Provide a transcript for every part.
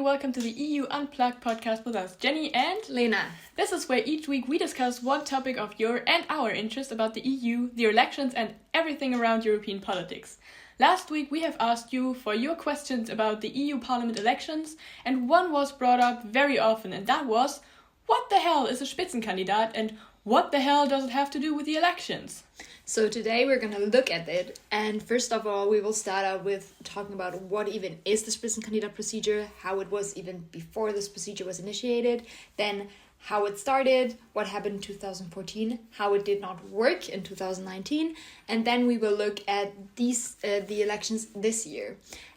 welcome to the EU Unplugged podcast with us, Jenny and Lena. This is where each week we discuss one topic of your and our interest about the EU, the elections and everything around European politics. Last week we have asked you for your questions about the EU Parliament elections, and one was brought up very often, and that was, what the hell is a Spitzenkandidat and what the hell does it have to do with the elections? So today we're going to look at it, and first of all we will start out with talking about what even is the Spitzenkandidat procedure, how it was even before this procedure was initiated, then how it started, what happened in 2014, how it did not work in 2019, and then we will look at the elections this year.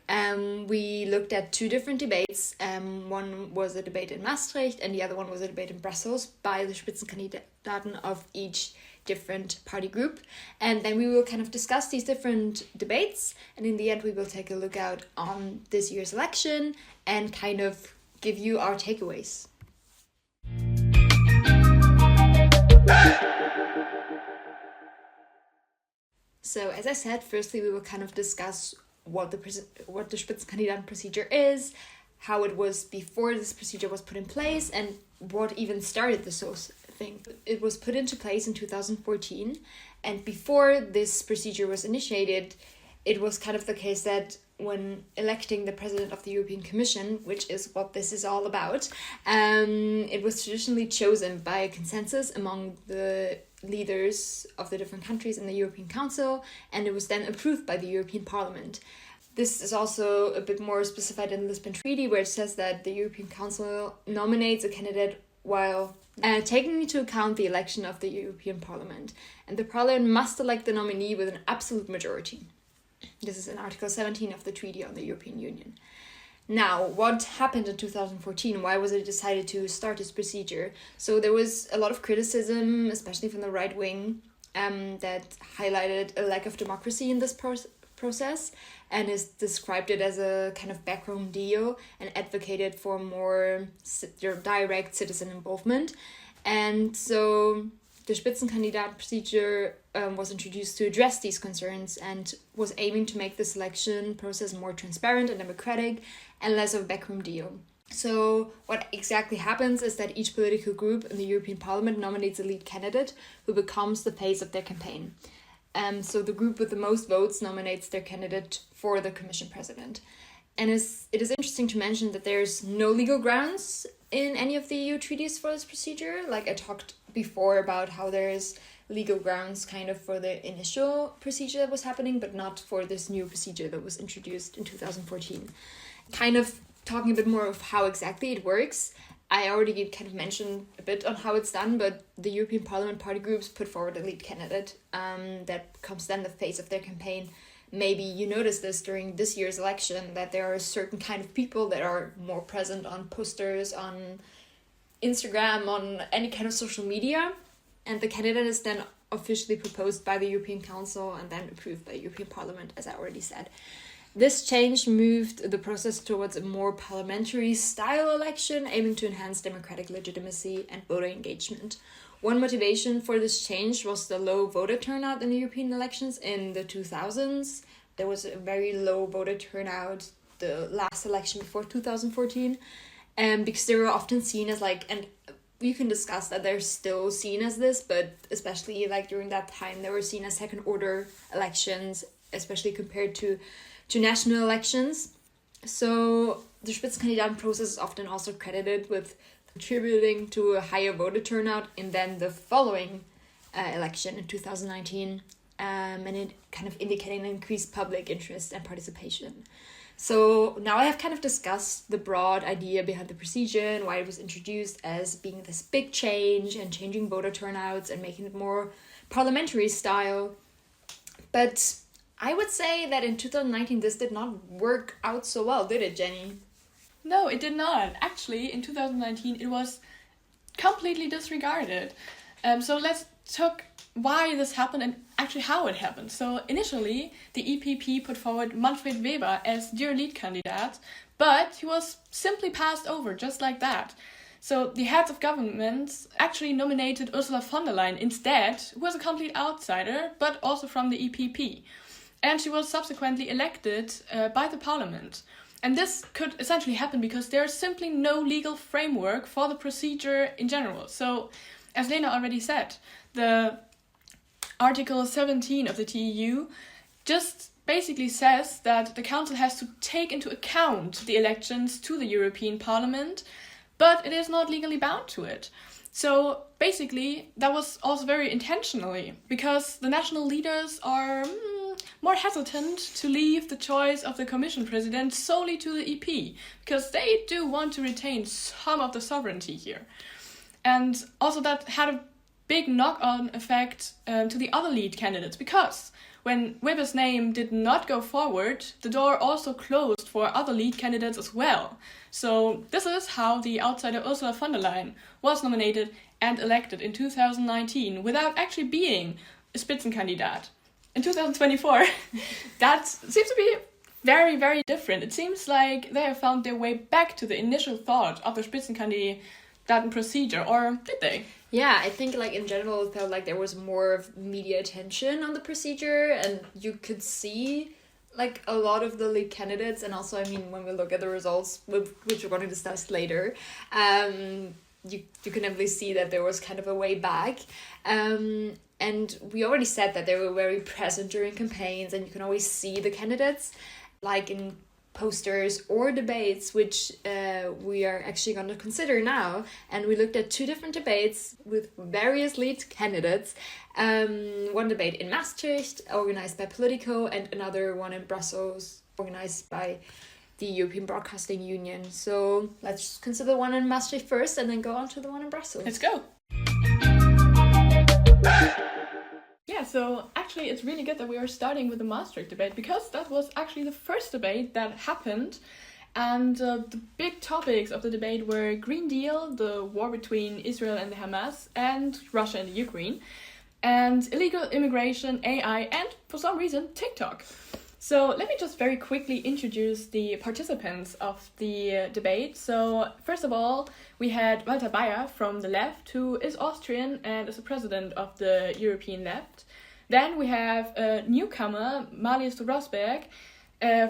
We looked at two different debates. One was a debate in Maastricht and the other one was a debate in Brussels by the Spitzenkandidaten of each different party group. And then we will kind of discuss these different debates, and in the end we will take a look out on this year's election and kind of give you our takeaways. So as I said, firstly we will kind of discuss what the Spitzenkandidaten procedure is, how it was before this procedure was put in place, and what even started this whole thing. It was put into place in 2014, and before this procedure was initiated, it was kind of the case that when electing the president of the European Commission, which is what this is all about, it was traditionally chosen by a consensus among the leaders of the different countries in the European Council, and it was then approved by the European Parliament. This is also a bit more specified in the Lisbon Treaty, where it says that the European Council nominates a candidate while taking into account the election of the European Parliament, and the Parliament must elect the nominee with an absolute majority. This is in Article 17 of the Treaty on the European Union. Now, what happened in 2014? Why was it decided to start this procedure? So there was a lot of criticism, especially from the right wing, that highlighted a lack of democracy in this process, and is described it as a kind of backroom deal and advocated for more direct citizen involvement. And so the Spitzenkandidat procedure was introduced to address these concerns and was aiming to make the selection process more transparent and democratic and less of a backroom deal. So what exactly happens is that each political group in the European Parliament nominates a lead candidate who becomes the face of their campaign. So the group with the most votes nominates their candidate for the Commission President. And it is interesting to mention that there's no legal grounds in any of the EU treaties for this procedure. Like I talked before about how there's legal grounds kind of for the initial procedure that was happening, but not for this new procedure that was introduced in 2014. Kind of talking a bit more of how exactly it works, I already kind of mentioned a bit on how it's done, but the European Parliament party groups put forward a lead candidate that becomes then the face of their campaign. Maybe you noticed this during this year's election, that there are a certain kind of people that are more present on posters, on Instagram, on any kind of social media, and the candidate is then officially proposed by the European Council and then approved by the European Parliament, as I already said. This change moved the process towards a more parliamentary style election, aiming to enhance democratic legitimacy and voter engagement. One motivation for this change was the low voter turnout in the European elections in the 2000s. There was a very low voter turnout the last election before 2014, because they were often seen as and you can discuss that they're still seen as this, but especially during that time they were seen as second order elections, especially compared to national elections. So the Spitzenkandidaten process is often also credited with contributing to a higher voter turnout in then the following election in 2019, and it kind of indicating an increased public interest and participation. So now I have kind of discussed the broad idea behind the procedure and why it was introduced as being this big change and changing voter turnouts and making it more parliamentary style. But I would say that in 2019 this did not work out so well, did it, Jenny? No, it did not. Actually, in 2019 it was completely disregarded. So let's talk why this happened and actually how it happened. So initially, the EPP put forward Manfred Weber as their lead candidate, but he was simply passed over just like that. So the heads of governments actually nominated Ursula von der Leyen instead, who was a complete outsider, but also from the EPP. And she was subsequently elected by the parliament. And this could essentially happen because there's simply no legal framework for the procedure in general. So, as Lena already said, the Article 17 of the TEU just basically says that the Council has to take into account the elections to the European Parliament, but it is not legally bound to it. So basically, that was also very intentionally, because the national leaders are more hesitant to leave the choice of the Commission President solely to the EP, because they do want to retain some of the sovereignty here. And also that had a big knock-on effect to the other lead candidates, because when Weber's name did not go forward, the door also closed for other lead candidates as well. So this is how the outsider Ursula von der Leyen was nominated and elected in 2019 without actually being a Spitzenkandidat. In 2024, that seems to be very, very different. It seems like they have found their way back to the initial thought of the Spitzenkandidaten procedure, or did they? Yeah, I think like in general it felt like there was more of media attention on the procedure, and you could see like a lot of the lead candidates, and also I mean when we look at the results, which we're going to discuss later, you can definitely see that there was kind of a way back. And we already said that they were very present during campaigns, and you can always see the candidates like in posters or debates, which we are actually going to consider now. And we looked at 2 different debates with various lead candidates. One debate in Maastricht, organized by Politico, and another one in Brussels, organized by the European Broadcasting Union. So let's consider the one in Maastricht first, and then go on to the one in Brussels. Let's go! Yeah, so actually it's really good that we are starting with the Maastricht debate, because that was actually the first debate that happened, and the big topics of the debate were Green Deal, the war between Israel and Hamas, and Russia and the Ukraine, and illegal immigration, AI, and for some reason TikTok. So let me just very quickly introduce the participants of the debate. So first of all, we had Walter Bayer from the left, who is Austrian and is the president of the European left. Then we have a newcomer, Marlies de Rosberg,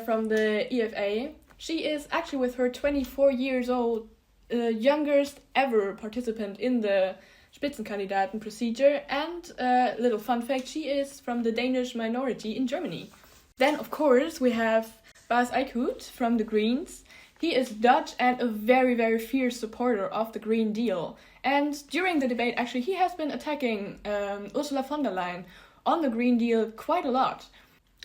from the EFA. She is actually with her 24 years old, youngest ever participant in the Spitzenkandidaten procedure. And little fun fact, she is from the Danish minority in Germany. Then, of course, we have Bas Eickhout from the Greens. He is Dutch and a very, very fierce supporter of the Green Deal. And during the debate, actually, he has been attacking Ursula von der Leyen on the Green Deal quite a lot.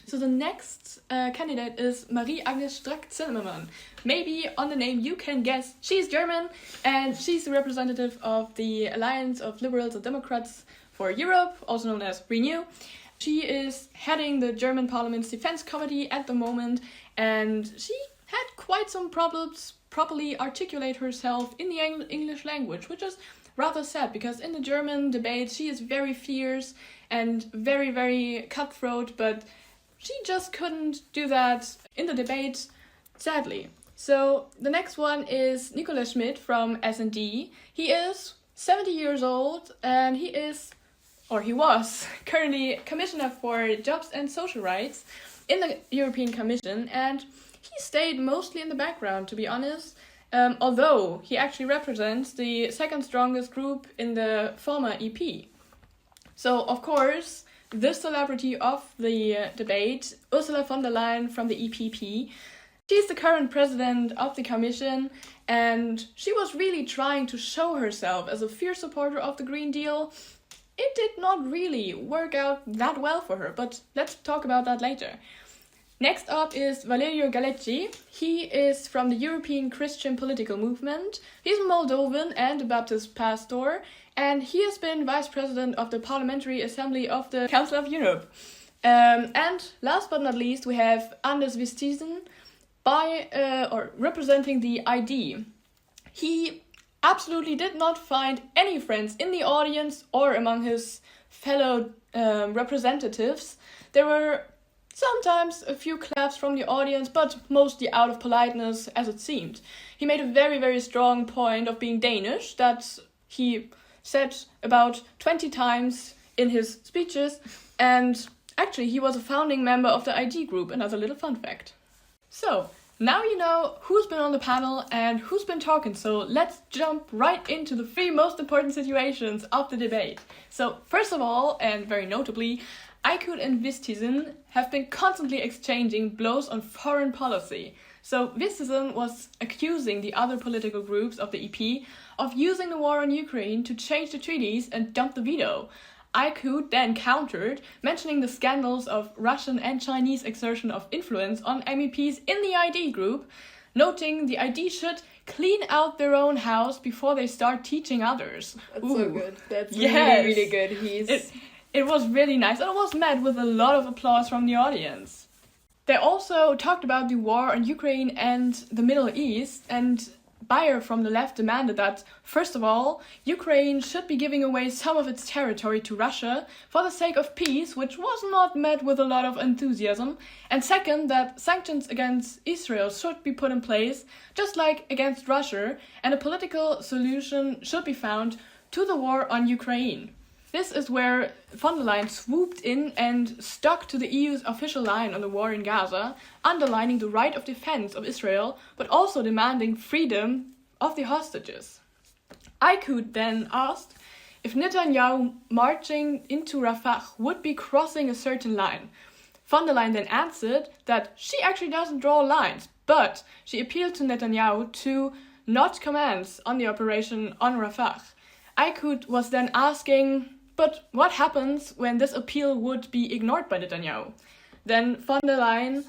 So the next candidate is Marie-Agnes Strack-Zimmermann. Maybe on the name you can guess. She's German, and she's the representative of the Alliance of Liberals and Democrats for Europe, also known as Renew. She is heading the German Parliament's Defense Committee at the moment, and she had quite some problems properly articulate herself in the English language, which is rather sad, because in the German debate she is very fierce and very, very cutthroat, but she just couldn't do that in the debate, sadly. So the next one is Nicolas Schmidt from S&D. He is 70 years old, and he was currently Commissioner for Jobs and Social Rights in the European Commission, and he stayed mostly in the background, to be honest, although he actually represents the second strongest group in the former EP. So, of course, this celebrity of the debate, Ursula von der Leyen from the EPP, she's the current president of the Commission, and she was really trying to show herself as a fierce supporter of the Green Deal. It did not really work out that well for her, but let's talk about that later. Next up is Valerio Galecki. He is from the European Christian Political Movement. He's a Moldovan and a Baptist pastor, and he has been vice president of the Parliamentary Assembly of the Council of Europe. And last but not least, we have Anders Vistisen representing the ID. He absolutely did not find any friends in the audience or among his fellow representatives. There were sometimes a few claps from the audience, but mostly out of politeness, as it seemed. He made a very, very strong point of being Danish that he said about 20 times in his speeches, and actually he was a founding member of the ID group, another little fun fact. So, Now you know who's been on the panel and who's been talking, so let's jump right into the 3 most important situations of the debate. So first of all, and very notably, Aykut and Vistisen have been constantly exchanging blows on foreign policy. So Vistisen was accusing the other political groups of the EP of using the war on Ukraine to change the treaties and dump the veto. Aykut then countered, mentioning the scandals of Russian and Chinese exertion of influence on MEPs in the ID group, noting the ID should clean out their own house before they start teaching others. That's so good. That's really good. It was really nice, and it was met with a lot of applause from the audience. They also talked about the war on Ukraine and the Middle East, and Bayer from the left demanded that, first of all, Ukraine should be giving away some of its territory to Russia for the sake of peace, which was not met with a lot of enthusiasm, and second, that sanctions against Israel should be put in place, just like against Russia, and a political solution should be found to the war on Ukraine. This is where von der Leyen swooped in and stuck to the EU's official line on the war in Gaza, underlining the right of defense of Israel, but also demanding freedom of the hostages. Aykut then asked if Netanyahu marching into Rafah would be crossing a certain line. Von der Leyen then answered that she actually doesn't draw lines, but she appealed to Netanyahu to not comment on the operation on Rafah. Aykut was then asking, but what happens when this appeal would be ignored by Netanyahu? Then von der Leyen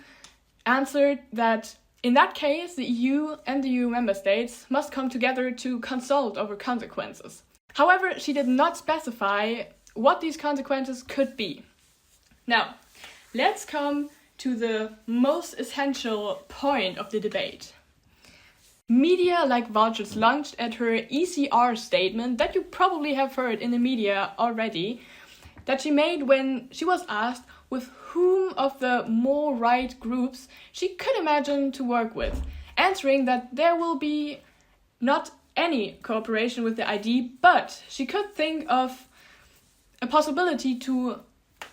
answered that in that case, the EU and the EU member states must come together to consult over consequences. However, she did not specify what these consequences could be. Now, let's come to the most essential point of the debate. Media like vultures launched at her ECR statement that you probably have heard in the media already, that she made when she was asked with whom of the more right groups she could imagine to work with, answering that there will be not any cooperation with the ID, but she could think of a possibility to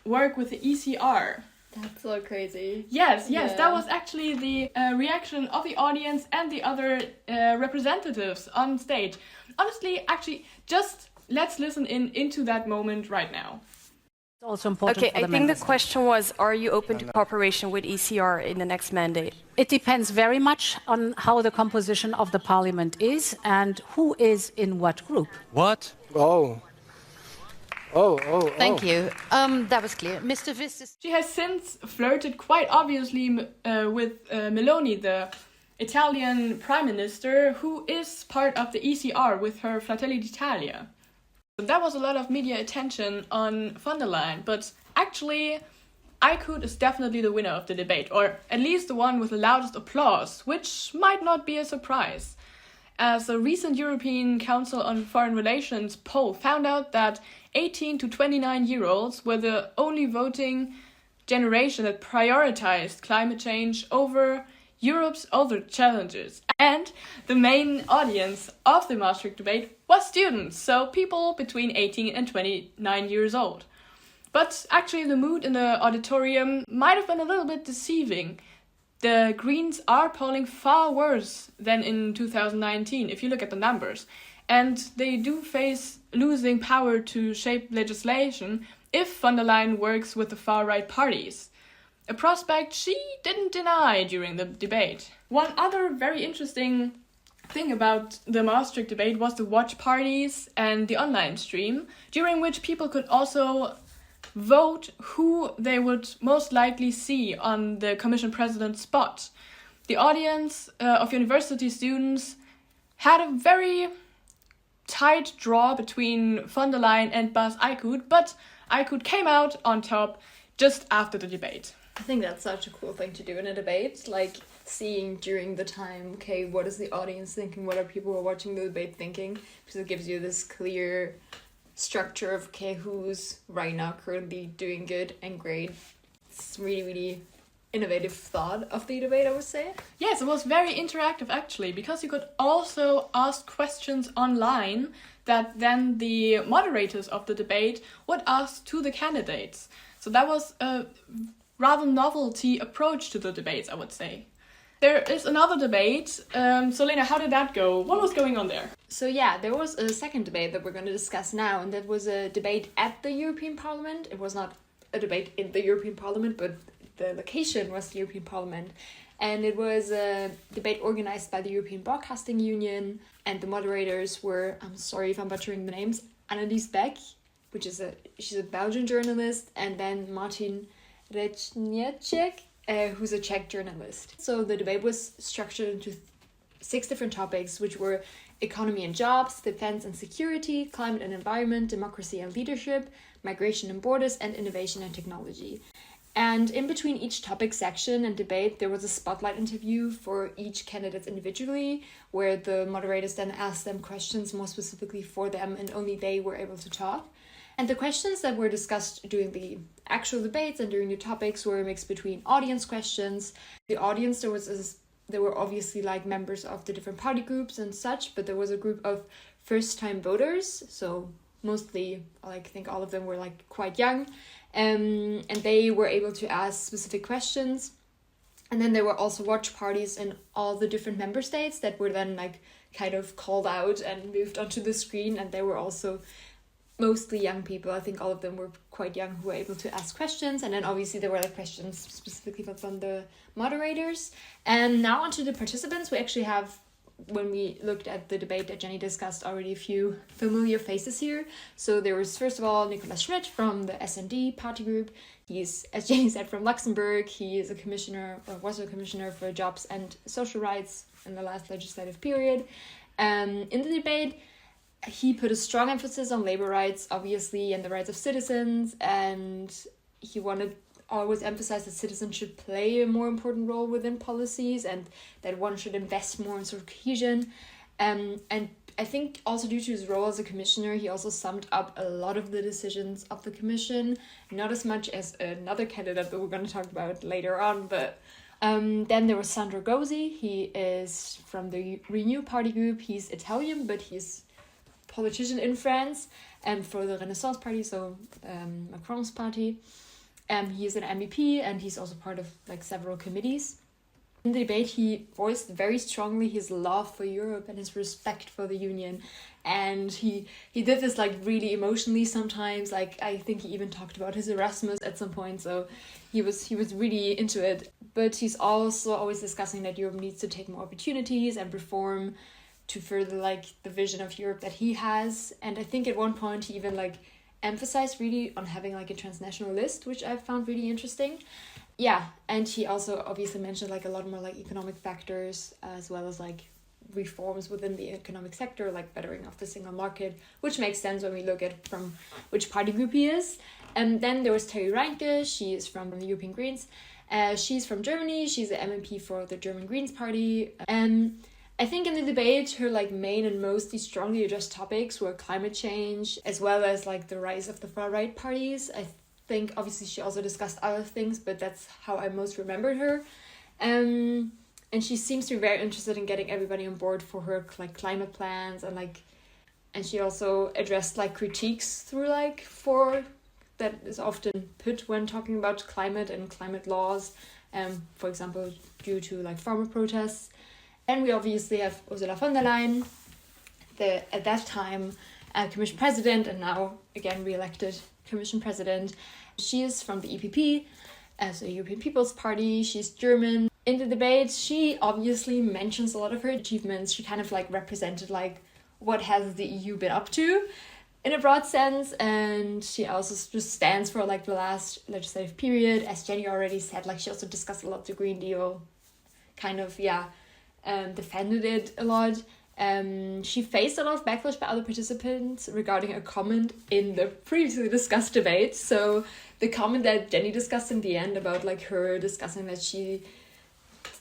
work with the ECR. That's so crazy. Yes, that was actually the reaction of the audience and the other representatives on stage. Honestly, just let's listen into that moment right now. It's also important. Okay, I think the question was, are you open to cooperation with ECR in the next mandate? It depends very much on how the composition of the parliament is and who is in what group. What? Thank you. That was clear. Mr. Vistis. She has since flirted quite obviously with Meloni, the Italian prime minister, who is part of the ECR with her Fratelli d'Italia. So that was a lot of media attention on von der Leyen, but actually Aykut is definitely the winner of the debate, or at least the one with the loudest applause, which might not be a surprise. As a recent European Council on Foreign Relations poll found out that 18 to 29-year-olds were the only voting generation that prioritized climate change over Europe's other challenges. And the main audience of the Maastricht debate was students, so people between 18 and 29 years old. But actually the mood in the auditorium might have been a little bit deceiving. The Greens are polling far worse than in 2019, if you look at the numbers. And they do face losing power to shape legislation if von der Leyen works with the far-right parties. A prospect she didn't deny during the debate. One other very interesting thing about the Maastricht debate was the watch parties and the online stream, during which people could also vote who they would most likely see on the Commission President's spot. The audience of university students had a very tight draw between von der Leyen and Bas Aykut, but Aykut came out on top just after the debate. I think that's such a cool thing to do in a debate, like seeing during the time, okay, what is the audience thinking, what are people who are watching the debate thinking, because it gives you this clear structure of, okay, who's right now currently doing good and great. It's really, really innovative thought of the debate, I would say. Yes, it was very interactive actually, because you could also ask questions online that then the moderators of the debate would ask to the candidates. So that was a rather novelty approach to the debates, I would say. There is another debate. So Lena, how did that go? What was going on there? So yeah, there was a second debate that we're going to discuss now, and that was a debate at the European Parliament. It was not a debate in the European Parliament, but the location was the European Parliament. And it was a debate organized by the European Broadcasting Union, and the moderators were, I'm sorry if I'm butchering the names, Annelies Beck, she's a Belgian journalist, and then Martin Recnieček, who's a Czech journalist. So the debate was structured into 6 different topics, which were economy and jobs, defense and security, climate and environment, democracy and leadership, migration and borders, and innovation and technology. And in between each topic section and debate, there was a spotlight interview for each candidate individually, where the moderators then asked them questions more specifically for them, and only they were able to talk. And the questions that were discussed during the actual debates and during the topics were a mix between audience questions. The audience, there were obviously like members of the different party groups and such, but there was a group of first-time voters, so mostly, like, I think all of them were like quite young, and they were able to ask specific questions. And then there were also watch parties in all the different member states that were then like kind of called out and moved onto the screen, and they were also mostly young people. I think all of them were quite young who were able to ask questions. And then obviously there were like questions specifically from the moderators. And now onto the participants. We actually have, when we looked at the debate that Jenny discussed, already a few familiar faces here. So there was, first of all, Nicolas Schmidt from the SD party group. He's, as Jenny said, from Luxembourg. He is a commissioner, or was a commissioner for jobs and social rights in the last legislative period. In the debate, he put a strong emphasis on labor rights, obviously, and the rights of citizens, and he wanted always emphasize that citizens should play a more important role within policies, and that one should invest more in sort of cohesion. And I think also due to his role as a commissioner, he also summed up a lot of the decisions of the commission, not as much as another candidate that we're going to talk about later on, but then there was Sandro Gozzi. He is from the Renew party group. He's Italian, but he's politician in France, and for the Renaissance party, so Macron's party. He is an MEP, and he's also part of like several committees. In the debate, he voiced very strongly his love for Europe and his respect for the Union, and he did this like really emotionally sometimes. Like, I think he even talked about his Erasmus at some point, so he was really into it. But he's also always discussing that Europe needs to take more opportunities and reform to further like the vision of Europe that he has. And I think at one point he even like emphasized really on having like a transnational list, which I found really interesting. Yeah, and he also obviously mentioned like a lot more like economic factors, as well as like reforms within the economic sector, like bettering of the single market, which makes sense when we look at from which party group he is. And then there was Terry Reinke. She is from the European Greens. She's from Germany. She's an MEP for the German Greens party. And I think in the debate, her like main and mostly strongly addressed topics were climate change, as well as like the rise of the far-right parties. I think obviously she also discussed other things, but that's how I most remembered her. And she seems to be very interested in getting everybody on board for her like climate plans, and she also addressed like critiques through like for that is often put when talking about climate and climate laws, for example, due to like farmer protests. And we obviously have Ursula von der Leyen, at that time Commission President, and now again re-elected Commission President. She is from the EPP, as a European People's Party. She's German. In the debate, she obviously mentions a lot of her achievements. She kind of like represented like what has the EU been up to in a broad sense, and she also just stands for like the last legislative period. As Jenny already said, like she also discussed a lot the Green Deal, kind of defended it a lot. She faced a lot of backlash by other participants regarding a comment in the previously discussed debate. So the comment that Jenny discussed in the end about like her discussing that she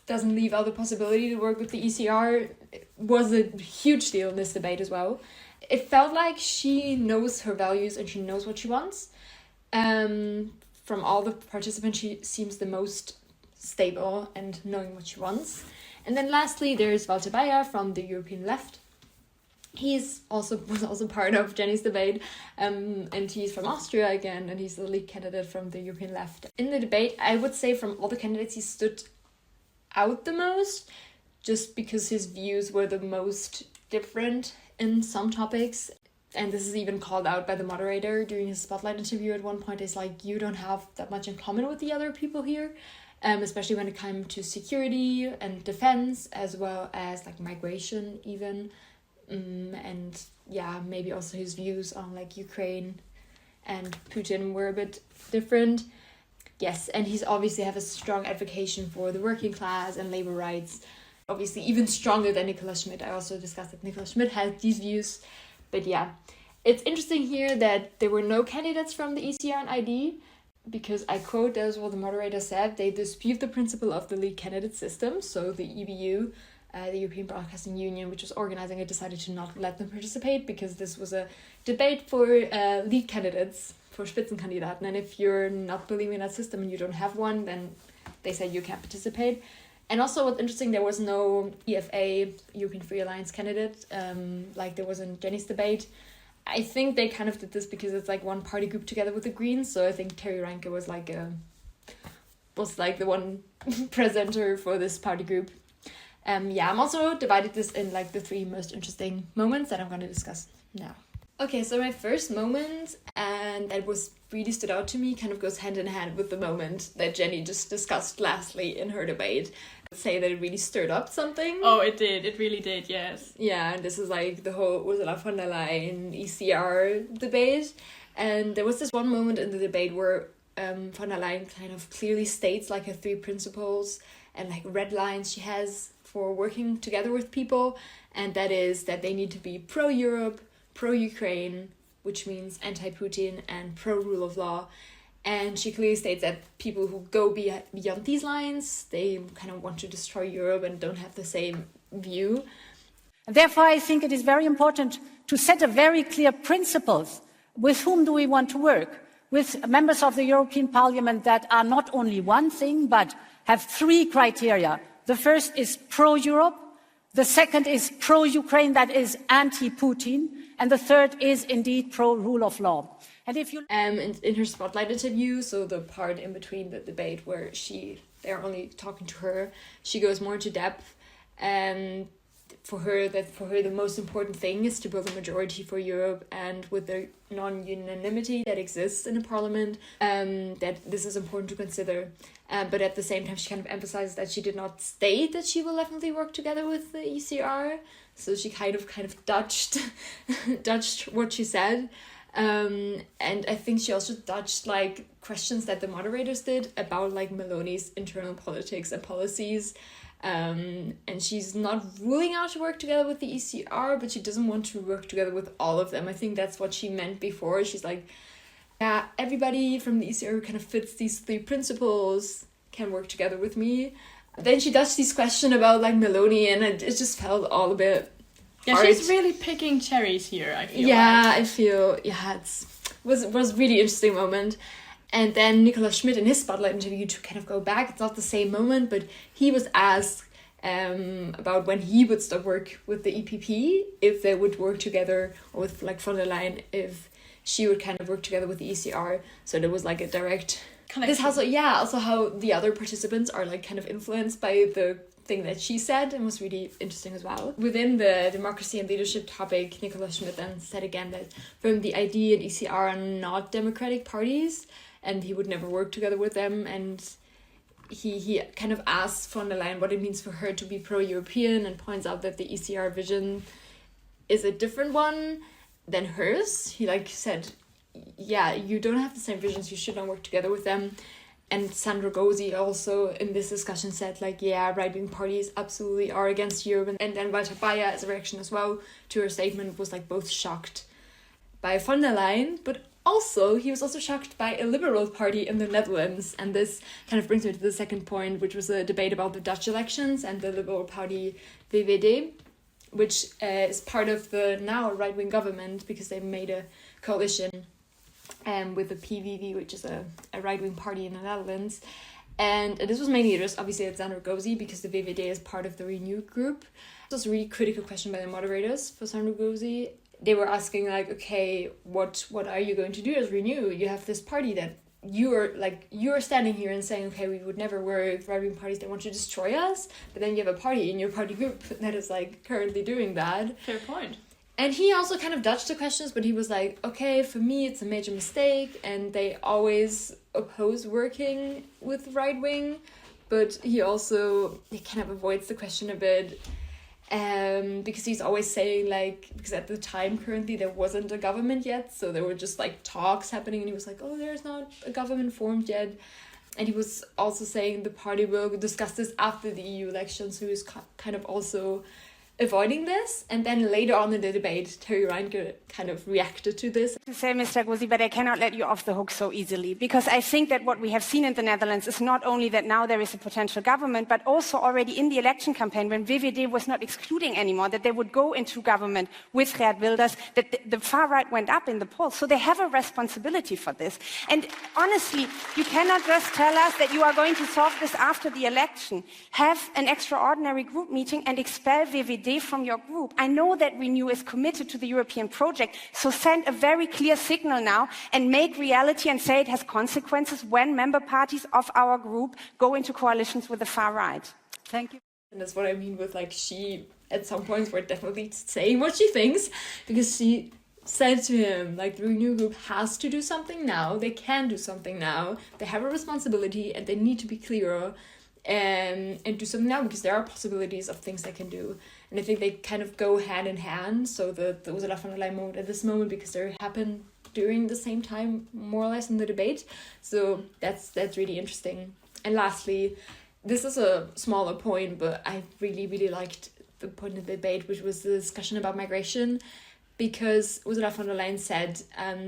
doesn't leave out the possibility to work with the ECR was a huge deal in this debate as well. It felt like she knows her values and she knows what she wants. From all the participants, she seems the most stable and knowing what she wants. And then lastly, there's Walter Bayer from the European Left. Was also part of Jenny's debate, and he's from Austria again, and he's the lead candidate from the European Left. In the debate, I would say from all the candidates, he stood out the most, just because his views were the most different in some topics. And this is even called out by the moderator during his spotlight interview at one point. It's like, you don't have that much in common with the other people here, especially when it comes to security and defense, as well as like migration even. And yeah, maybe also his views on like Ukraine and Putin were a bit different. Yes, and he's obviously have a strong advocacy for the working class and labor rights. Obviously even stronger than Nicola Schmidt. I also discussed that Nicola Schmidt had these views. But yeah, it's interesting here that there were no candidates from the ECR and ID, because I quote, as what the moderator said, they dispute the principle of the lead candidate system. So the EBU, the European Broadcasting Union, which was organizing it, decided to not let them participate because this was a debate for lead candidates, for Spitzenkandidaten. And if you're not believing in that system and you don't have one, then they said you can't participate. And also what's interesting, there was no EFA, European Free Alliance candidate, like there was in Jenny's debate. I think they kind of did this because it's like one party group together with the Greens. So I think Terry Reinke was like the one presenter for this party group. Yeah, I'm also divided this in like the 3 most interesting moments that I'm going to discuss now. Okay, so my first moment, and that was really stood out to me, kind of goes hand in hand with the moment that Jenny just discussed lastly in her debate. I'd say that it really stirred up something. Oh, it did. It really did, yes. Yeah, and this is like the whole Ursula von der Leyen ECR debate. And there was this one moment in the debate where von der Leyen kind of clearly states like her 3 principles and like red lines she has for working together with people. And that is that they need to be pro-Europe, pro-Ukraine, which means anti-Putin, and pro-rule of law. And she clearly states that people who go beyond these lines, they kind of want to destroy Europe and don't have the same view. Therefore, I think it is very important to set a very clear principles. With whom do we want to work? With members of the European Parliament that are not only one thing, but have 3 criteria. The first is pro-Europe. The second is pro-Ukraine, that is anti-Putin. And the third is indeed pro-rule of law. And if you in her spotlight interview, so the part in between the debate where they're only talking to her, she goes more into depth. And for her the most important thing is to build a majority for Europe, and with the non-unanimity that exists in the parliament, that this is important to consider. But at the same time, she kind of emphasizes that she did not state that she will definitely work together with the ECR. So she kind of dodged what she said. And I think she also dodged like questions that the moderators did about like Meloni's internal politics and policies. And she's not ruling out to work together with the ECR, but she doesn't want to work together with all of them. I think that's what she meant before. She's like, yeah, everybody from the ECR who kind of fits these 3 principles can work together with me. Then she dodged this question about like Meloni, and it just felt all a bit hard. Yeah, she's really picking cherries here, I feel. Yeah, like. I feel, yeah, it was a really interesting moment. And then Nicola Schmidt in his spotlight interview, to kind of go back, it's not the same moment, but he was asked about when he would stop work with the EPP, if they would work together, or with like von der Leyen, if she would kind of work together with the ECR. So there was like a direct connection. This also how the other participants are like kind of influenced by the thing that she said, and was really interesting as well. Within the democracy and leadership topic, Nicola Schmidt then said again that from the ID and ECR are not democratic parties, and he would never work together with them. And he kind of asks von der Leyen what it means for her to be pro-European, and points out that the ECR vision is a different one than hers. He like said, yeah, you don't have the same visions, you should not work together with them. And Sandro Gozzi also in this discussion said like, yeah, right-wing parties absolutely are against Europe. And then Walter Bayer, as a reaction as well to her statement, was like both shocked by von der Leyen, but also he was also shocked by a liberal party in the Netherlands. And this kind of brings me to the second point, which was a debate about the Dutch elections and the liberal party VVD, which is part of the now right-wing government, because they made a coalition with the PVV, which is a right-wing party in the Netherlands. And this was mainly addressed obviously at Sandro Gozzi, because the VVD is part of the Renew group. It was a really critical question by the moderators for Sandro Gozzi. They were asking like, okay, what are you going to do as Renew? You have this party that you're standing here and saying, okay, we would never work with right-wing parties, they want to destroy us, but then you have a party in your party group that is like currently doing that. Fair point. And he also kind of dodged the questions, but he was like, okay, for me it's a major mistake, and they always oppose working with right-wing, but he kind of avoids the question a bit, because he's always saying, like, because at the time currently there wasn't a government yet, so there were just like talks happening, and he was like, oh, there's not a government formed yet. And he was also saying the party will discuss this after the EU elections, so he was kind of also avoiding this. And then later on in the debate, Terry Reinke kind of reacted to this. To say, Mr. Guzzi, but I cannot let you off the hook so easily, because I think that what we have seen in the Netherlands is not only that now there is a potential government, but also already in the election campaign, when VVD was not excluding anymore that they would go into government with Geert Wilders, that the far right went up in the polls. So they have a responsibility for this. And honestly, you cannot just tell us that you are going to solve this after the election. Have an extraordinary group meeting and expel VVD from your group. I know that Renew is committed to the European project, so send a very clear signal now and make reality and say it has consequences when member parties of our group go into coalitions with the far right. Thank you. And that's what I mean with, like, she at some points were definitely saying what she thinks, because she said to him, like, the Renew group has to do something now, they can do something now, they have a responsibility and they need to be clearer and do something now, because there are possibilities of things they can do. And I think they kind of go hand in hand, so the Ursula von der Leyen moment at this moment, because they happen during the same time, more or less, in the debate. So that's really interesting. And lastly, this is a smaller point, but I really, really liked the point of the debate, which was the discussion about migration, because Ursula von der Leyen said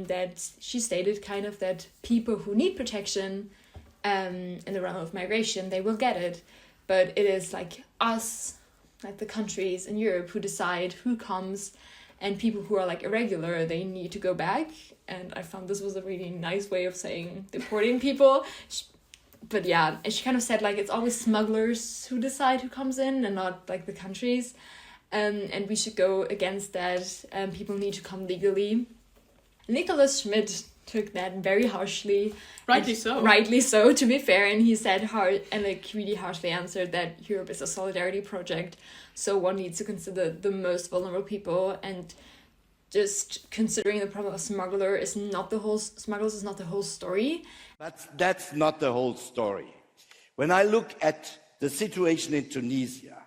that she stated kind of that people who need protection in the realm of migration, they will get it. But it is like us, like the countries in Europe, who decide who comes, and people who are like irregular, they need to go back. And I found this was a really nice way of saying deporting people. But yeah, and she kind of said, like, it's always smugglers who decide who comes in and not like the countries. And we should go against that. People need to come legally. Nicholas Schmidt took that very harshly. Rightly so. Rightly so, to be fair. And he said really harshly answered that Europe is a solidarity project. So one needs to consider the most vulnerable people, and just considering the problem of smugglers is not the whole story. That's not the whole story. When I look at the situation in Tunisia,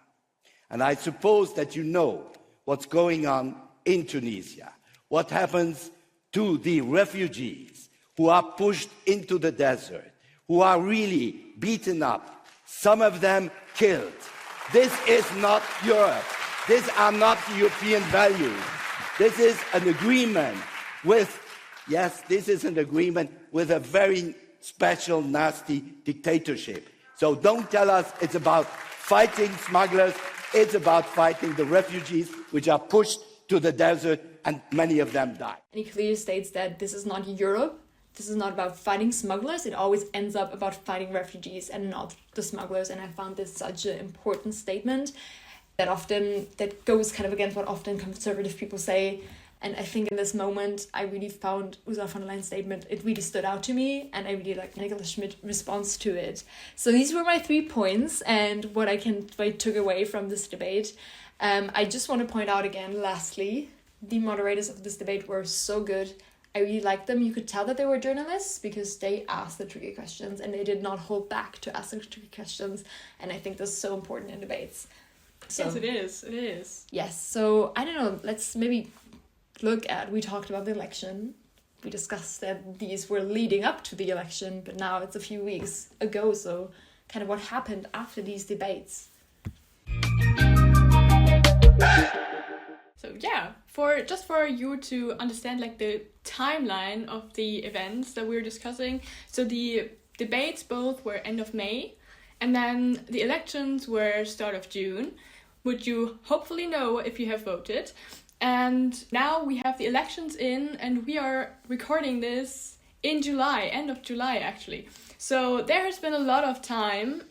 and I suppose that you know what's going on in Tunisia, what happens to the refugees who are pushed into the desert, who are really beaten up, some of them killed. This is not Europe. These are not European values. This is an agreement with a very special, nasty dictatorship. So don't tell us it's about fighting smugglers. It's about fighting the refugees which are pushed to the desert, and many of them die. And he clearly states that this is not Europe. This is not about fighting smugglers. It always ends up about fighting refugees and not the smugglers. And I found this such an important statement that goes kind of against what often conservative people say. And I think in this moment, I really found Ursula von der Leyen's statement, it really stood out to me, and I really liked Nicola Schmidt's response to it. So these were my 3 points and what I took away from this debate. I just want to point out again, lastly, the moderators of this debate were so good. I really liked them. You could tell that they were journalists because they asked the tricky questions and they did not hold back to ask the tricky questions. And I think that's so important in debates. So, yes, it is. It is. Yes. So, I don't know. Let's maybe we talked about the election. We discussed that these were leading up to the election, but now it's a few weeks ago. So, kind of what happened after these debates. So yeah, for you to understand like the timeline of the events that we were discussing. So the debates both were end of May, and then the elections were start of June, which you hopefully know if you have voted. And now we have the elections in, and we are recording this in July, end of July actually. So there has been a lot of time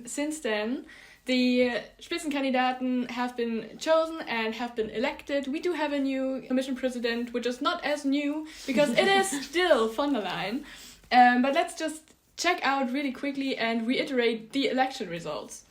since then. The Spitzenkandidaten have been chosen and have been elected. We do have a new commission president, which is not as new because it is still von der Leyen. But let's just check out really quickly and reiterate the election results.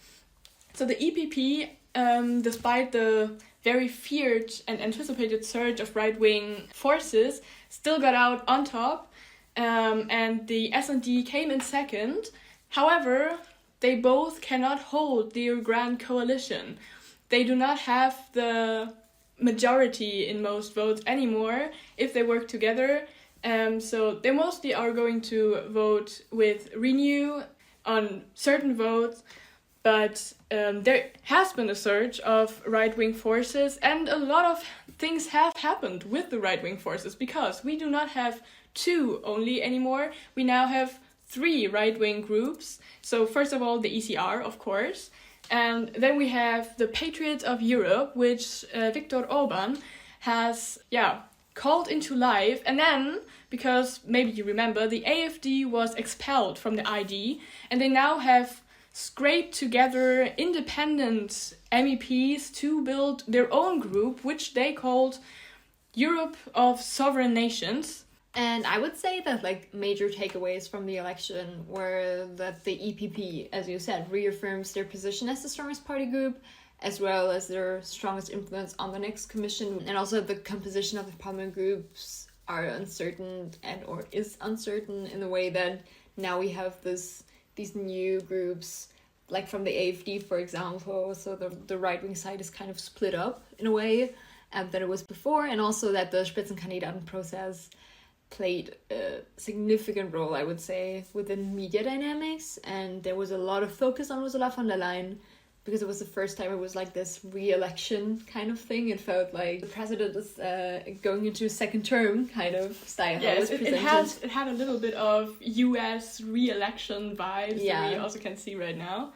So the EPP, despite the very feared and anticipated surge of right-wing forces, still got out on top, and the S&D came in second. However, they both cannot hold their grand coalition. They do not have the majority in most votes anymore if they work together. So they mostly are going to vote with Renew on certain votes, but there has been a surge of right-wing forces, and a lot of things have happened with the right-wing forces, because we do not have two only anymore. We now have 3 right-wing groups. So first of all, the ECR, of course, and then we have the Patriots of Europe, which Viktor Orban has, called into life. And then, because maybe you remember, the AfD was expelled from the ID, and they now have scraped together independent MEPs to build their own group, which they called Europe of Sovereign Nations. And I would say that like major takeaways from the election were that the EPP, as you said, reaffirms their position as the strongest party group, as well as their strongest influence on the next commission. And also the composition of the parliament groups are uncertain or is uncertain in the way that now we have these new groups, like from the AfD, for example. So the right-wing side is kind of split up in a way than it was before. And also that the Spitzenkandidaten process played a significant role, I would say, within media dynamics, and there was a lot of focus on Ursula von der Leyen because it was the first time it was like this re-election kind of thing. It felt like the president is going into a second term kind of style. Yes, it had a little bit of US re-election vibes that we also can see right now.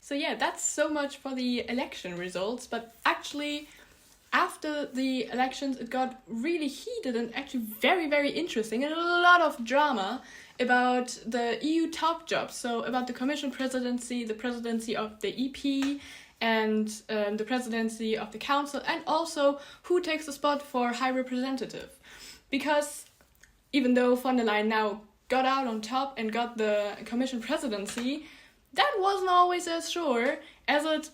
So yeah, that's so much for the election results, but actually after the elections, it got really heated and actually very, very interesting, and a lot of drama about the EU top jobs. So about the Commission presidency, the presidency of the EP, and the presidency of the Council, and also who takes the spot for High Representative. Because even though von der Leyen now got out on top and got the Commission presidency, that wasn't always as sure as it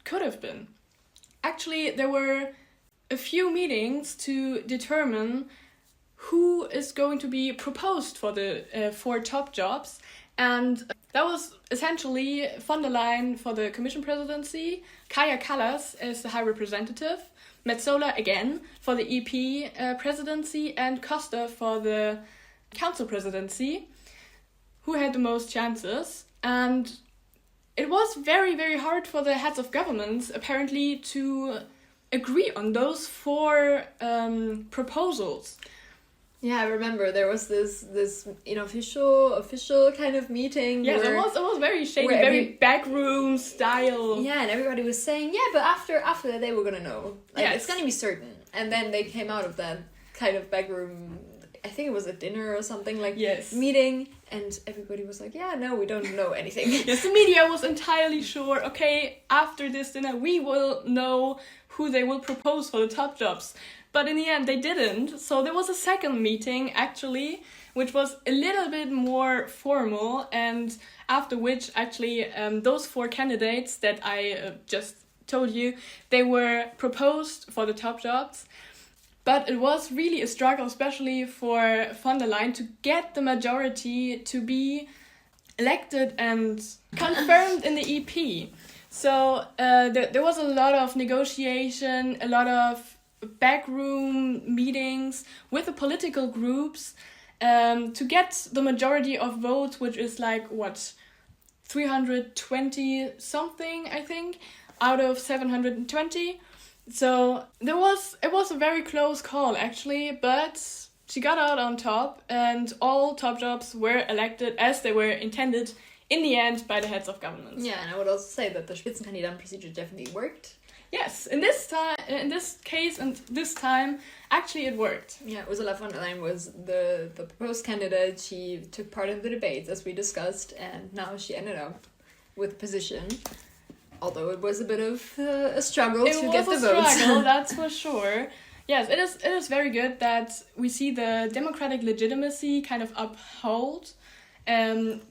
could have been. Actually, there were a few meetings to determine who is going to be proposed for the 4 top jobs, and that was essentially von der Leyen for the Commission presidency, Kaja Kallas as the High Representative, Metsola again for the EP presidency, and Costa for the Council presidency, who had the most chances. And it was very, very hard for the heads of governments, apparently, to agree on those 4 proposals. Yeah, I remember there was this official kind of meeting. Yeah, it was very shady, very backroom style. Yeah, and everybody was saying, yeah, but after that they were gonna know. Like, it's gonna be certain. And then they came out of that kind of backroom, I think it was a dinner or something, like meeting, and everybody was like, yeah, no, we don't know anything. Yes, the media was entirely sure, okay, after this dinner we will know who they will propose for the top jobs. But in the end they didn't, so there was a second meeting actually, which was a little bit more formal, and after which actually those 4 candidates that I just told you, they were proposed for the top jobs. But it was really a struggle, especially for von der Leyen, to get the majority to be elected and confirmed in the EP. So there was a lot of negotiation, a lot of backroom meetings with the political groups to get the majority of votes, which is like, 320 something, I think, out of 720. So it was a very close call actually, but she got out on top, and all top jobs were elected as they were intended in the end by the heads of governments. Yeah, and I would also say that the Spitzenkandidaten procedure definitely worked. Yes, in this case and this time, actually it worked. Yeah, Ursula von der Leyen was the proposed candidate. She took part in the debates, as we discussed, and now she ended up with position. Although it was a bit of a struggle to get the votes. It was a struggle, that's for sure. Yes, it is very good that we see the democratic legitimacy kind of upheld,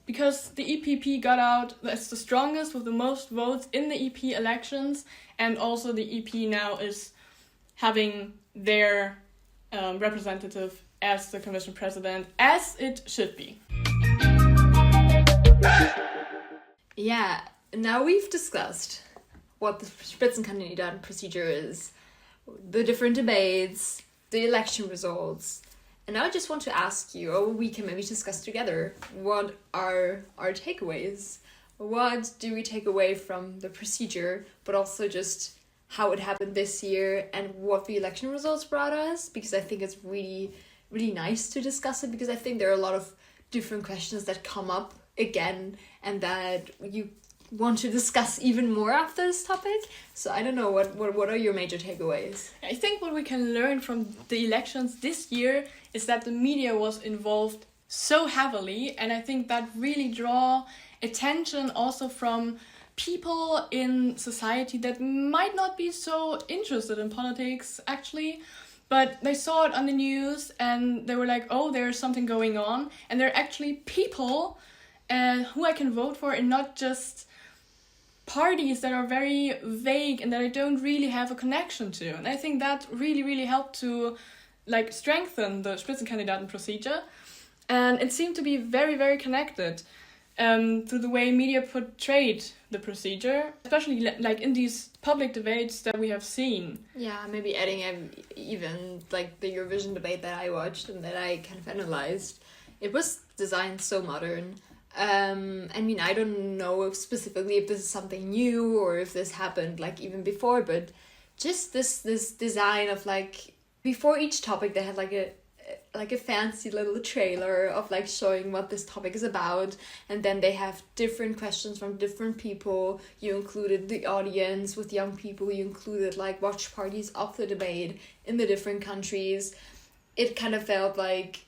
because the EPP got out as the strongest with the most votes in the EP elections, and also the EP now is having their representative as the Commission President, as it should be. Yeah, now we've discussed what the Spitzenkandidaten procedure is, the different debates, the election results. And now I just want to ask you, or we can maybe discuss together, what are our takeaways? What do we take away from the procedure, but also just how it happened this year and what the election results brought us? Because I think it's really, really nice to discuss it, because I think there are a lot of different questions that come up again and that you want to discuss even more after this topic. So I don't know, what are your major takeaways? I think what we can learn from the elections this year is that the media was involved so heavily, and I think that really draw attention also from people in society that might not be so interested in politics actually, but they saw it on the news and they were like, oh, there's something going on, and there are actually people who I can vote for, and not just parties that are very vague and that I don't really have a connection to. And I think that really, really helped to like strengthen the Spitzenkandidaten procedure. And it seemed to be very, very connected to the way media portrayed the procedure, especially like in these public debates that we have seen. Yeah, maybe adding even like the Eurovision debate that I watched and that I kind of analyzed. It was designed so modern. I mean, I don't know if specifically if this is something new or if this happened like even before, but just this design of like before each topic they had like a fancy little trailer of like showing what this topic is about, and then they have different questions from different people. You included the audience with young people, you included like watch parties of the debate in the different countries. It kind of felt like,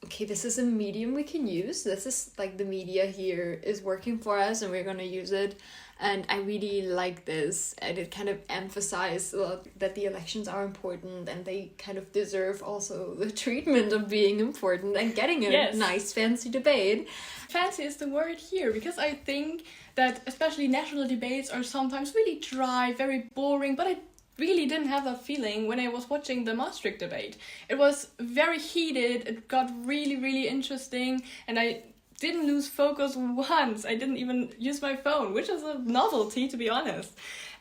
okay, this is a medium we can use. This is like the media here is working for us and we're going to use it. And I really like this. And it kind of emphasized that the elections are important and they kind of deserve also the treatment of being important and getting a nice fancy debate. Fancy is the word here, because I think that especially national debates are sometimes really dry, very boring, but I really didn't have that feeling when I was watching the Maastricht debate. It was very heated, it got really, really interesting, and I didn't lose focus once. I didn't even use my phone, which is a novelty, to be honest.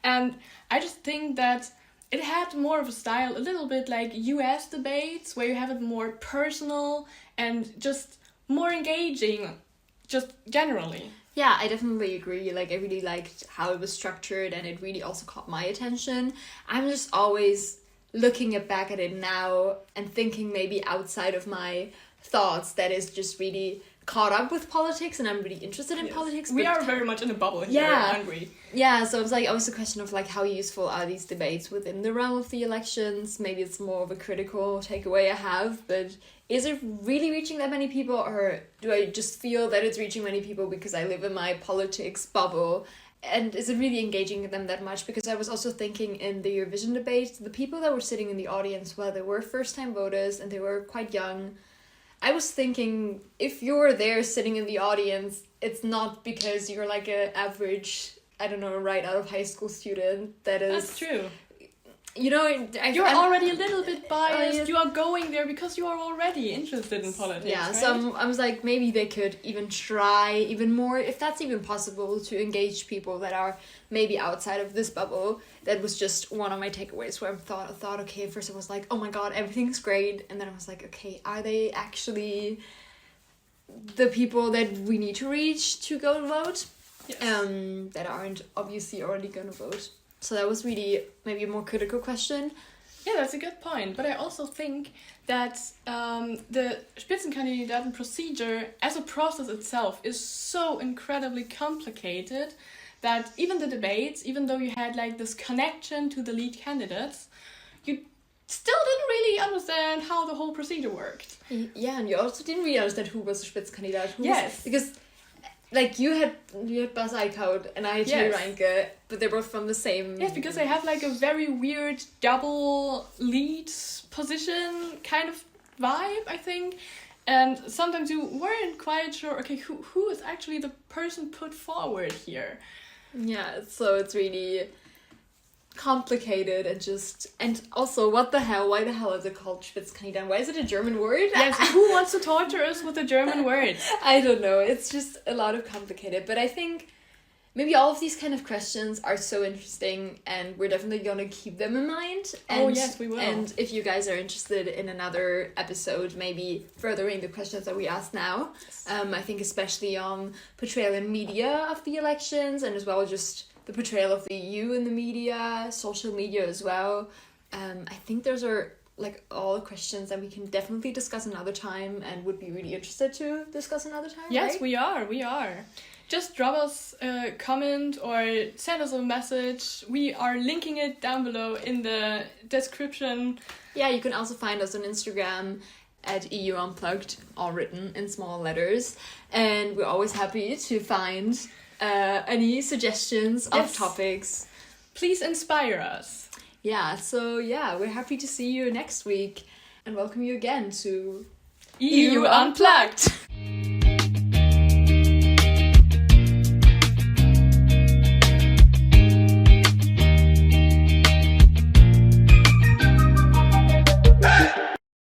And I just think that it had more of a style, a little bit like US debates, where you have it more personal and just more engaging, just generally. Yeah, I definitely agree. Like, I really liked how it was structured and it really also caught my attention. I'm just always looking back at it now and thinking maybe outside of my thoughts that is just really caught up with politics and I'm really interested in politics. We are very much in a bubble here, aren't we? Yeah, so it was like always a question of like how useful are these debates within the realm of the elections. Maybe it's more of a critical takeaway I have, but is it really reaching that many people, or do I just feel that it's reaching many people because I live in my politics bubble? And is it really engaging them that much? Because I was also thinking in the Eurovision debate, the people that were sitting in the audience, well, they were first-time voters and they were quite young. I was thinking, if you're there sitting in the audience, it's not because you're like an average, I don't know, right out of high school student that is... That's true. You know, you're already a little bit biased. You are going there because you are already interested in politics. Yeah, right? so I was like, maybe they could even try even more, if that's even possible, to engage people that are maybe outside of this bubble. That was just one of my takeaways, where I thought, okay, first I was like, oh my god, everything's great, and then I was like, okay, are they actually the people that we need to reach to go and vote? Yes. That aren't obviously already going to vote. So that was really maybe a more critical question. Yeah, that's a good point. But I also think that the Spitzenkandidaten procedure as a process itself is so incredibly complicated that even the debates, even though you had like this connection to the lead candidates, you still didn't really understand how the whole procedure worked. Yeah, and you also didn't really understand who was the Spitzenkandidat. Yes. Because like you had Buzz Eichhout and I had Terry Yes. Reinke, but they're both from the same. Yes, because they have like a very weird double lead position kind of vibe, I think. And sometimes you weren't quite sure, okay, who is actually the person put forward here? Yeah, so it's really complicated and also what the hell? Why the hell is it called Spitzenkandidaten? Why is it a German word? Yes, who wants to torture us with a German word? I don't know. It's just a lot of complicated. But I think maybe all of these kind of questions are so interesting and we're definitely going to keep them in mind. And, yes, we will. And if you guys are interested in another episode, maybe furthering the questions that we asked now, I think especially on portrayal in media of the elections and as well just the portrayal of the EU in the media, social media as well. I think those are like all questions that we can definitely discuss another time and would be really interested to discuss another time. Yes, right? we are. Just drop us a comment or send us a message. We are linking it down below in the description. Yeah, you can also find us on Instagram at EU Unplugged, all written in small letters. And we're always happy to find any suggestions of topics. Please inspire us. Yeah, so yeah, we're happy to see you next week and welcome you again to EU Unplugged.